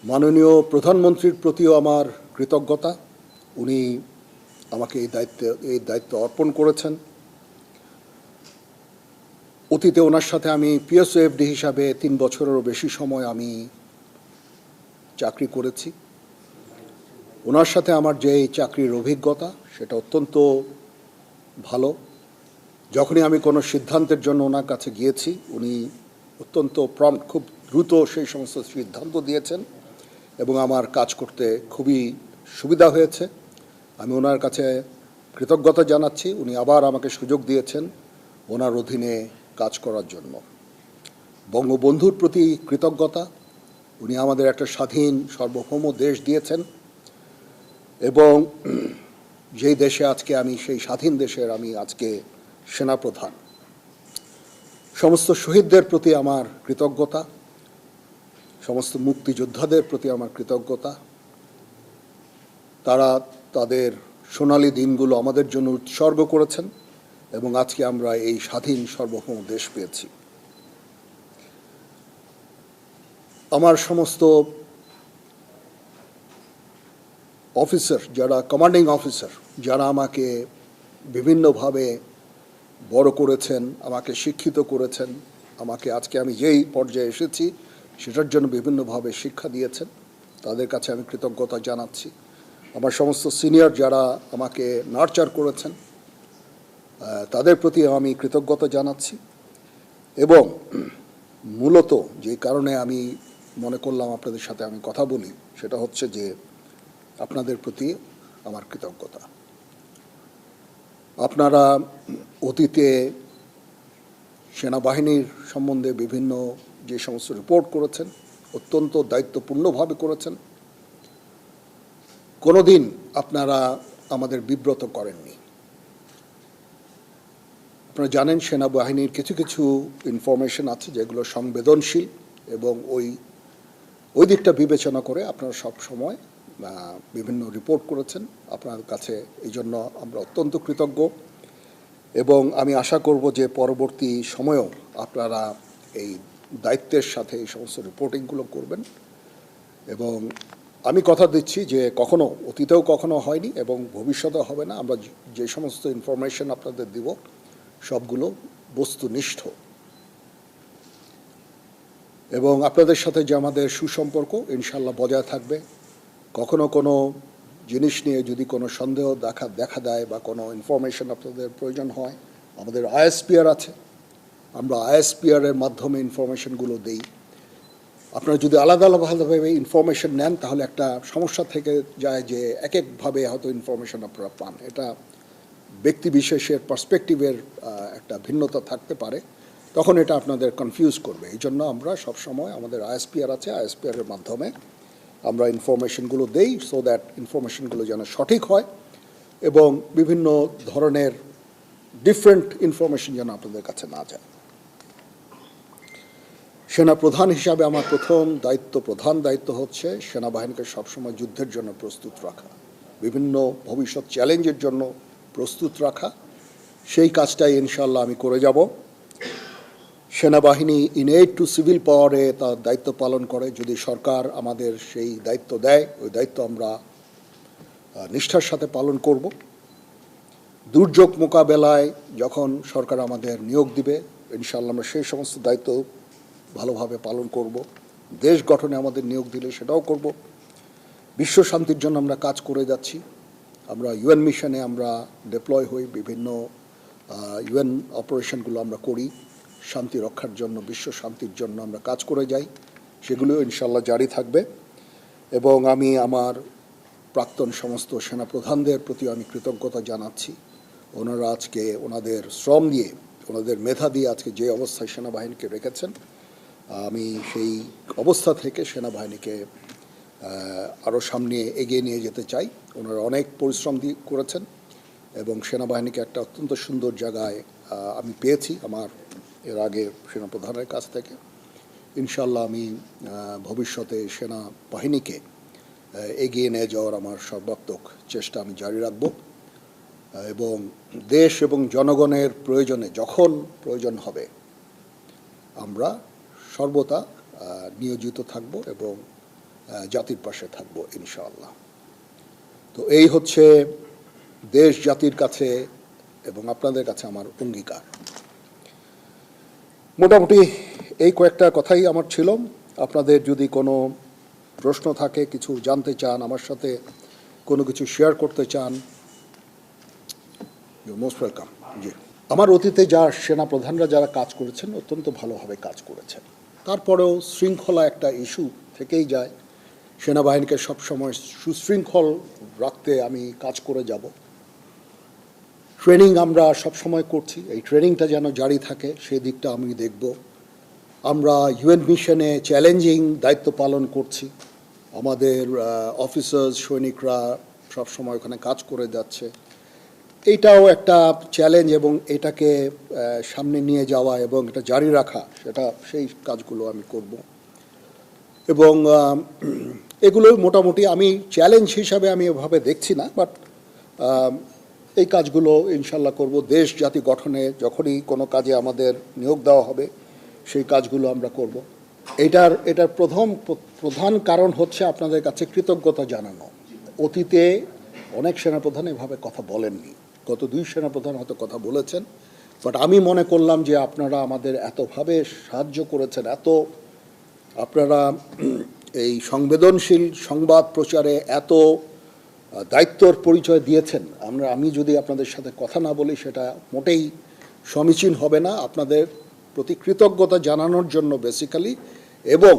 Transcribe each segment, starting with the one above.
মাননীয় প্রধানমন্ত্রীর প্রতিও আমার কৃতজ্ঞতা। উনি আমাকে এই দায়িত্ব অর্পণ করেছেন। অতীতে ওনার সাথে আমি পিএসওএফডি হিসাবে 3 বছরেরও বেশি সময় আমি চাকরি করেছি। ওনার সাথে আমার যে চাকরির অভিজ্ঞতা সেটা অত্যন্ত ভালো। যখনই আমি কোনো সিদ্ধান্তের জন্য ওনার কাছে গিয়েছি, উনি অত্যন্ত প্রম্প্ট, খুব দ্রুত সেই সমস্ত সিদ্ধান্ত দিয়েছেন এবং আমার কাজ করতে খুবই সুবিধা হয়েছে। আমি ওনার কাছে কৃতজ্ঞতা জানাচ্ছি। উনি আবার আমাকে সুযোগ দিয়েছেন ওনার অধীনে কাজ করার জন্য। বঙ্গবন্ধুর প্রতি কৃতজ্ঞতা। উনি আমাদের একটা স্বাধীন সার্বভৌম দেশ দিয়েছেন এবং যেই দেশে আজকে আমি, সেই স্বাধীন দেশের আমি আজকে সেনাপ্রধান। সমস্ত শহীদদের প্রতি আমার কৃতজ্ঞতা, সমস্ত মুক্তিযোদ্ধাদের প্রতি আমার কৃতজ্ঞতা। তারা তাদের সোনালী দিনগুলো আমাদের জন্য উৎসর্গ করেছেন এবং আজকে আমরা এই স্বাধীন সার্বভৌম দেশ পেয়েছি। আমার সমস্ত অফিসার, যারা কমান্ডিং অফিসার, যারা আমাকে বিভিন্নভাবে বড় করেছেন, আমাকে শিক্ষিত করেছেন, আমাকে আজকে আমি যেই পর্যায়ে এসেছি সেটার জন্য বিভিন্নভাবে শিক্ষা দিয়েছেন, তাদের কাছে আমি কৃতজ্ঞতা জানাচ্ছি। আমার সমস্ত সিনিয়র যারা আমাকে নার্চার করেছেন, তাদের প্রতি আমি কৃতজ্ঞতা জানাচ্ছি। এবং মূলত যে কারণে আমি মনে করলাম আপনাদের সাথে আমি কথা বলি, সেটা হচ্ছে যে আপনাদের প্রতি আমার কৃতজ্ঞতা। আপনারা অতীতে সেনাবাহিনীর সম্বন্ধে বিভিন্ন যে সমস্ত রিপোর্ট করেছেন, অত্যন্ত দায়িত্বপূর্ণভাবে করেছেন। কোনোদিন আপনারা আমাদের বিব্রত করেননি। আপনারা জানেন সেনাবাহিনীর কিছু কিছু ইনফরমেশন আছে যেগুলো সংবেদনশীল এবং ওই দিকটা বিবেচনা করে আপনারা সব সময় বিভিন্ন রিপোর্ট করেছেন। আপনার কাছে এই জন্য আমরা অত্যন্ত কৃতজ্ঞ এবং আমি আশা করব যে পরবর্তী সময়েও আপনারা এই দায়িত্বের সাথে এই সমস্ত রিপোর্টিংগুলো করবেন। এবং আমি কথা দিচ্ছি যে কখনো, অতীতেও কখনো হয়নি এবং ভবিষ্যতেও হবে না, আমরা যে সমস্ত ইনফরমেশন আপনাদের দিব সবগুলো বস্তুনিষ্ঠ। এবং আপনাদের সাথে যে আমাদের সুসম্পর্ক ইনশাল্লাহ বজায় থাকবে। কখনো কোনো জিনিস নিয়ে যদি কোনো সন্দেহ দেখা দেয় বা কোনো ইনফরমেশন আপনাদের প্রয়োজন হয়, আমাদের আইএসপিআর আছে, আমরা আইএসপিআরের মাধ্যমে ইনফরমেশনগুলো দেই। আপনারা যদি আলাদা আলাদাভাবে ইনফরমেশন নেন তাহলে একটা সমস্যা থেকে যায় যে এক একভাবে হয়তো ইনফরমেশন আপনারা পান। এটা ব্যক্তি বিশেষের পার্সপেক্টিভের একটা ভিন্নতা থাকতে পারে, তখন এটা আপনাদের কনফিউজ করবে। এই জন্য আমরা সবসময় আমাদের আইএসপিআর আছে, আইএসপিআরের মাধ্যমে আমরা ইনফরমেশনগুলো দেই, সো দ্যাট ইনফরমেশনগুলো যেন সঠিক হয় এবং বিভিন্ন ধরনের ডিফারেন্ট ইনফরমেশন যেন আপনাদের কাছে না যায়। সেনাপ্রধান হিসাবে আমার প্রধান দায়িত্ব হচ্ছে সেনাবাহিনীকে সবসময় যুদ্ধের জন্য প্রস্তুত রাখা, বিভিন্ন ভবিষ্যৎ চ্যালেঞ্জের জন্য প্রস্তুত রাখা। সেই কাজটাই ইনশাল্লাহ আমি করে যাব। সেনাবাহিনী ইনএড টু সিভিল পাওয়ারে তার দায়িত্ব পালন করে। যদি সরকার আমাদের সেই দায়িত্ব দেয়, ওই দায়িত্ব আমরা নিষ্ঠার সাথে পালন করব। দুর্যোগ মোকাবেলায় যখন সরকার আমাদের নিয়োগ দিবে, ইনশাল্লাহ আমরা সেই সমস্ত দায়িত্ব ভালোভাবে পালন করব। দেশ গঠনে আমাদের নিয়োগ দিলে সেটাও করব। বিশ্ব শান্তির জন্য আমরা কাজ করে যাচ্ছি। আমরা ইউএন মিশনে আমরা ডিপ্লয় হই, বিভিন্ন ইউএন অপারেশনগুলো আমরা করি শান্তি রক্ষার জন্য, বিশ্ব শান্তির জন্য আমরা কাজ করে যাই। সেগুলো ইনশাল্লাহ জারি থাকবে। এবং আমি আমার প্রাক্তন সমস্ত সেনাপ্রধানদের প্রতি আমি কৃতজ্ঞতা জানাচ্ছি। ওনারা আজকে ওনাদের শ্রম দিয়ে, ওনাদের মেধা দিয়ে আজকে যে অবস্থায় সেনাবাহিনীকে রেখেছেন, আমি সেই অবস্থা থেকে সেনাবাহিনীকে আরও সামনে এগিয়ে নিয়ে যেতে চাই। ওনারা অনেক পরিশ্রম দিয়ে করেছেন এবং সেনাবাহিনীকে একটা অত্যন্ত সুন্দর জায়গায় আমি পেয়েছি আমার এর আগে সেনাপ্রধানের কাছ থেকে। ইনশাল্লাহ আমি ভবিষ্যতে সেনাবাহিনীকে এগিয়ে নিয়ে যাওয়ার আমার সর্বাত্মক চেষ্টা আমি জারি রাখব এবং দেশ এবং জনগণের প্রয়োজনে যখন প্রয়োজন হবে আমরা সর্বদা নিয়োজিত থাকব এবং জাতির পাশে থাকব ইনশাআল্লাহ। তো এই হচ্ছে দেশ জাতির কাছে এবং আপনাদের কাছে আমার অঙ্গীকার। মোটামুটি এই কয়েকটা কথাই আমার ছিল। আপনাদের যদি কোনো প্রশ্ন থাকে, কিছু জানতে চান, আমার সাথে কোনো কিছু শেয়ার করতে চান, ইউ মোস্ট ওয়েলকাম। জি, আমার অতীতে সেনাপ্রধানরা যারা কাজ করেছেন অত্যন্ত ভালোভাবে কাজ করেছেন। তারপরেও শৃঙ্খলা একটা ইস্যু থেকেই যায়। সেনাবাহিনীকে সবসময় সুশৃঙ্খল রাখতে আমি কাজ করে যাব। ট্রেনিং আমরা সবসময় করছি, এই ট্রেনিংটা যেন জারি থাকে সেই দিকটা আমি দেখব। আমরা ইউএন মিশনে চ্যালেঞ্জিং দায়িত্ব পালন করছি। আমাদের অফিসার্স সৈনিকরা সবসময় ওখানে কাজ করে যাচ্ছে। এইটাও একটা চ্যালেঞ্জ এবং এটাকে সামনে নিয়ে যাওয়া এবং এটা জারি রাখা, সেই কাজগুলো আমি করব। এবং এগুলো মোটামুটি আমি চ্যালেঞ্জ হিসাবে আমি এভাবে দেখছি না, বাট এই কাজগুলো ইনশাল্লাহ করব। দেশ জাতি গঠনে যখনই কোনো কাজে আমাদের নিয়োগ দেওয়া হবে সেই কাজগুলো আমরা করব। এটার প্রধান কারণ হচ্ছে আপনাদের কাছে কৃতজ্ঞতা জানানো। অতীতে অনেক সেনাপ্রধান এভাবে কথা বলেননি, গত 2 সেনাপ্রধান হয়তো কথা বলেছেন, বাট আমি মনে করলাম যে আপনারা আমাদের এতভাবে সাহায্য করেছেন, আপনারা এই সংবেদনশীল সংবাদ প্রচারে এত দায়িত্বর পরিচয় দিয়েছেন। আমি যদি আপনাদের সাথে কথা না বলি সেটা মোটেই সমীচীন হবে না। আপনাদের প্রতি কৃতজ্ঞতা জানানোর জন্য বেসিক্যালি, এবং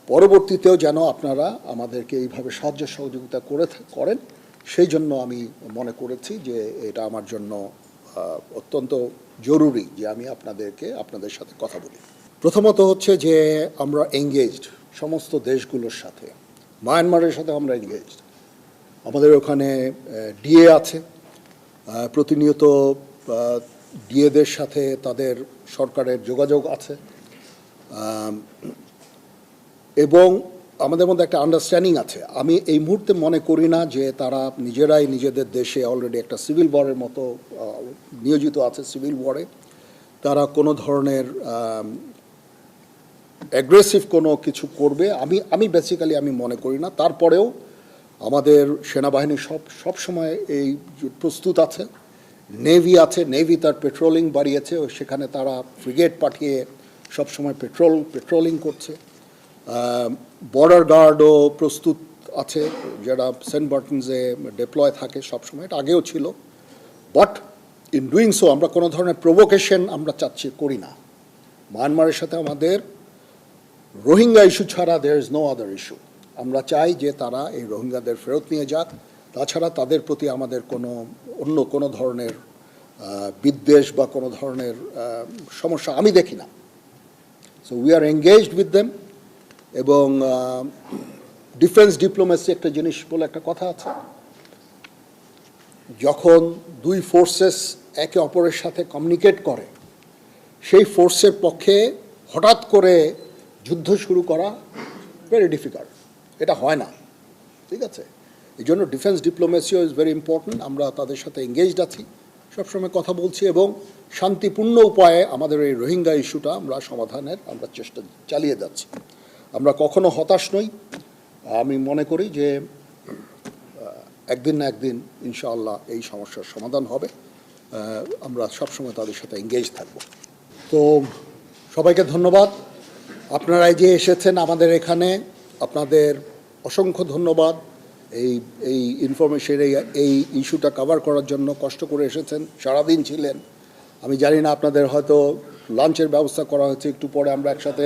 পরবর্তীতেও যেন আপনারা আমাদেরকে এইভাবে সাহায্য সহযোগিতা করেন সেই জন্য আমি মনে করেছি যে এটা আমার জন্য অত্যন্ত জরুরি যে আমি আপনাদের সাথে কথা বলি। প্রথমত হচ্ছে যে আমরা এঙ্গেজড সমস্ত দেশগুলোর সাথে। মায়ানমারের সাথে আমরা এঙ্গেজড। আমাদের ওখানে ডিএ আছে, প্রতিনিয়ত ডিএদের সাথে তাদের সরকারের যোগাযোগ আছে, এবং আমাদের মধ্যে একটা আন্ডারস্ট্যান্ডিং আছে। আমি এই মুহূর্তে মনে করি না যে তারা নিজেরাই নিজেদের দেশে অলরেডি একটা সিভিল ওয়ারের মতো নিয়োজিত আছে। সিভিল ওয়ারে তারা কোনো ধরনের অ্যাগ্রেসিভ কোনো কিছু করবে আমি বেসিক্যালি আমি মনে করি না। তারপরেও আমাদের সেনাবাহিনী সব সময় এই প্রস্তুত আছে। নেভি আছে, নেভি তার পেট্রোলিং বাড়িয়েছে, সেখানে তারা ফ্রিগেট পাঠিয়ে সবসময় পেট্রোলিং করছে। বর্ডার গার্ডও প্রস্তুত আছে, যারা সেন্ট মার্টিনসে ডিপ্লয় থাকে সবসময়, এটা আগেও ছিল। বাট ইন ডুইং সো আমরা কোনো ধরনের প্রভোকেশন আমরা করি না। মায়ানমারের সাথে আমাদের রোহিঙ্গা ইস্যু ছাড়া there is no other issue. আমরা চাই যে তারা এই রোহিঙ্গাদের ফেরত নিয়ে যাক। তাছাড়া তাদের প্রতি আমাদের অন্য কোনো ধরনের বিদ্বেষ বা কোনো ধরনের সমস্যা আমি দেখি না। So we are engaged with them. এবং ডিফেন্স ডিপ্লোমেসি একটা জিনিস বলে একটা কথা আছে, যখন 2 ফোর্সেস একে অপরের সাথে কমিউনিকেট করে সেই ফোর্সের পক্ষে হঠাৎ করে যুদ্ধ শুরু করা ভেরি ডিফিকাল্ট, এটা হয় না, ঠিক আছে? এই জন্য ডিফেন্স ডিপ্লোমেসিও ইজ ভেরি ইম্পর্ট্যান্ট। আমরা তাদের সাথে এঙ্গেজড আছি, সবসময় কথা বলছি, এবং শান্তিপূর্ণ উপায়ে আমাদের এই রোহিঙ্গা ইস্যুটা আমরা সমাধানের চেষ্টা চালিয়ে যাচ্ছি। আমরা কখনো হতাশ নই। আমি মনে করি যে একদিন না একদিন ইনশাআল্লাহ এই সমস্যার সমাধান হবে। আমরা সবসময় তাদের সাথে এঙ্গেজ থাকব। তো সবাইকে ধন্যবাদ। আপনারা যে এসেছেন আমাদের এখানে, আপনাদের অসংখ্য ধন্যবাদ। এই ইনফরমেশন, এই ইস্যুটা কভার করার জন্য কষ্ট করে এসেছেন, সারাদিন ছিলেন। আমি জানি না আপনাদের হয়তো লাঞ্চের ব্যবস্থা করা হয়েছে, একটু পরে আমরা একসাথে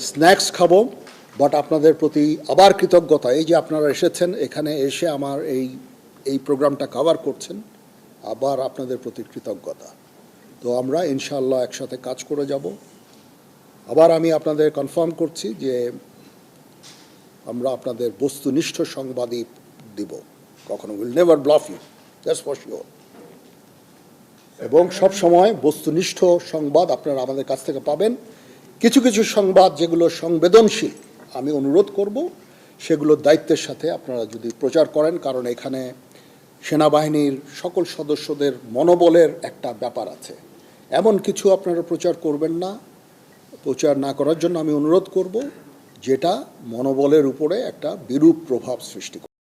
স্ন্যাক্স খাবো। বাট আপনাদের প্রতি আবার কৃতজ্ঞতা, এই যে আপনারা এসেছেন এখানে এসে আমার এই প্রোগ্রামটা কভার করছেন, আবার আপনাদের প্রতি কৃতজ্ঞতা। তো আমরা ইনশাআল্লাহ একসাথে কাজ করে যাব। আবার আমি আপনাদের কনফার্ম করছি যে আমরা আপনাদের বস্তুনিষ্ঠ সংবাদই দিব, কখনো will never bluff you, that's for sure. এবং সব সময় বস্তুনিষ্ঠ সংবাদ আপনারা আমাদের কাছ থেকে পাবেন। কিছু কিছু সংবাদ যেগুলো সংবেদনশীল, আমি অনুরোধ করব সেগুলো দায়িত্বের সাথে আপনারা যদি প্রচার করেন, কারণ এখানে সেনাবাহিনীর সকল সদস্যদের মনোবলের একটা ব্যাপার আছে। এমন কিছু আপনারা প্রচার করবেন না, প্রচার না করার জন্য আমি অনুরোধ করব। যেটা মনোবলের উপরে একটা বিরূপ প্রভাব সৃষ্টি করে।